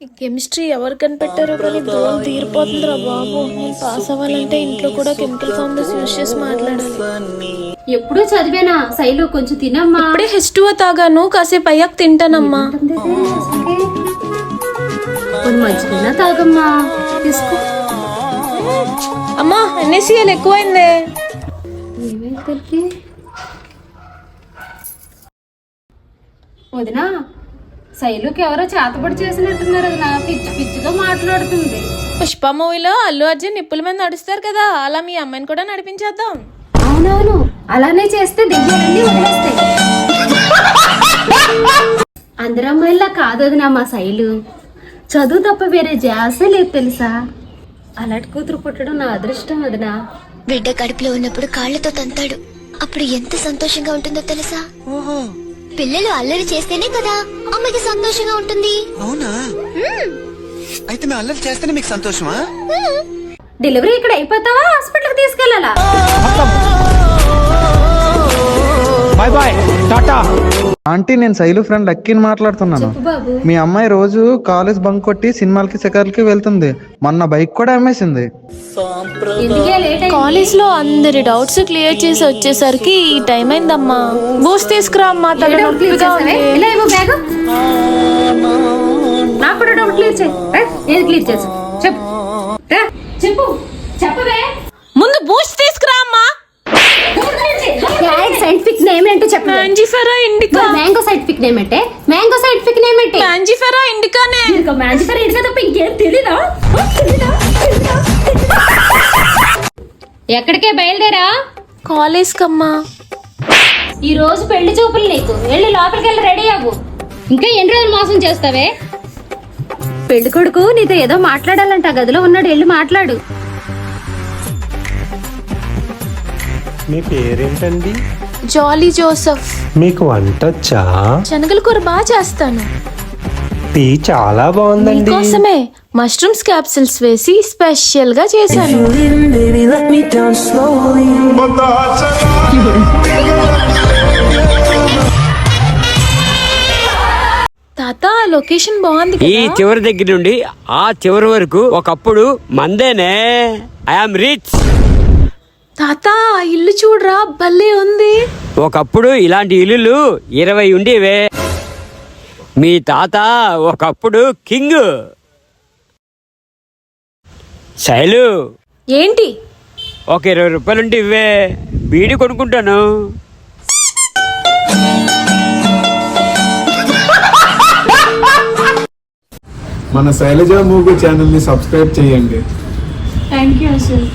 ఈ కెమిస్ట్రీ ఎవరు కనిపెట్టారో కానీ దూరం తీరిపోతుందిరా బాబు. నేను పాస్ అవ్వాలంటే ఇంట్లో కూడా కెమికల్ ఫార్ములాస్ యూజ్ చేసి మాట్లాడాలి. ఎప్పుడూ చదివేనా శైలు, కొంచెం తినమ్మా. ఇప్పుడే H2O తాగాను, కాసేపు అయ్యాక తింటానమ్మా. మంచిగా తాగమ్మా, తీసుకో. అమ్మా NaCl ఎక్కువైందే. ఏమైంది వదినా? శైలుకి ఎవరో చేతబడి చేసినట్టున్నారు. అది నా పిచ్చి పిచ్చిగా మాట్లాడుతుంది. పుష్ప మూవీలో అల్లు అర్జున్ నిప్పుల మీద నడుస్తారు కదా, అలా మీ అమ్మాయిని కూడా నడిపించేద్దాం. అవునవును, అలానే చేస్తే దెయ్యాలన్నీ వదిలేస్తాయి. అందరు అమ్మాయిలా కాదు వదినా మా శైలు. చదువు తప్ప వేరే జాసే లేదు తెలుసా. అలాంటి కూతురు పుట్టడం నా అదృష్టం వదినా. బిడ్డ కడుపులో ఉన్నప్పుడు కాళ్లతో తంతాడు, అప్పుడు ఎంత సంతోషంగా ఉంటుందో తెలుసా. పిల్లలు అల్లరి చేస్తేనే కదా అమ్మకి సంతోషంగా ఉంటుంది. అవునా? అయితే మేము అల్లరి చేస్తేనే మీకు సంతోషమా? డెలివరీ ఇక్కడ అయిపోతావా, హాస్పిటల్కి తీసుకెళ్ళాలా? Bye bye, tata. ఆంటీ, నేను శైలు ఫ్రెండ్ లక్కీని మాట్లాడుతున్నాను. మీ అమ్మాయి రోజు కాలేజ్ బంక్ కొట్టి సినిమాలకి సెకర్లకి వెళ్తుంది. మొన్న బైక్ కూడా అమ్మేసింది. కాలేజ్ లో అందరి డౌట్స్ క్లియర్ చేసి వచ్చేసరికి ఈ టైం అయిందమ్మా. బూస్ట్ తీసుకురా అమ్మా, తల నొప్పిగా ఉంది. నాకు కూడా డౌట్ క్లియర్ చేయి. ఏది క్లియర్ చేసి చెప్పు. చెప్పు చెప్పవే. ముందు బూస్ట్ తీసుకురా అమ్మా. సైంటిఫిక్ నేమ్ ఏంటో చెప్పు. Mangifera indica. Mango scientific name అంటే మ్యాంగో సైంటిఫిక్ నేమ్ అంటే మ్యాంజిఫెరా ఇండికానే. ఇంకా మ్యాంజిఫెరా ఇండికా తప్ప ఇంకేం తెలీదా? ఎక్కడికే బయలుదేరా? కాలేజ్ కమ్మా. ఈ రోజు పెళ్లి చూపులు నీకు. వెళ్ళి లోపలికి వెళ్ళి రెడీ అవ్వు. ఇంకా ఎన్ని రోజులు మోసం చేస్తావే? పెళ్లి కొడుకు నీతో ఏదో మాట్లాడాలంట, గదిలో ఉన్నాడు, వెళ్ళి మాట్లాడు. మీ పేరేంటండి? జాలీ జోసెఫ్. మీకు వంటొచ్చా? శనగల కూర బాగా చేస్తాను. టీ చాలా బాగుందండి. మీకోసమే మష్రూమ్స్ క్యాప్సిల్స్ వేసి స్పెషల్ గా చేశాను. తాత, లొకేషన్ బాగుంది ఈ చివరి దగ్గర నుండి ఆ చివరి వరకు ఒకప్పుడు మందేనే. I'm rich. తాత, ఇల్లు చూడరా, భలే ఉంది. ఒకప్పుడు ఇలాంటి ఇల్లులు 20 ఉండేవే. మీ తాత ఒకప్పుడు కింగ్. శైలు, ఏంటి? ఒక 20 రూపాయలుంటే ఇవే, బీడి కొనుక్కుంటాను. మన శైలజ మూవీ ఛానల్ ని సబ్స్క్రైబ్ చేయండి. Thank you sir.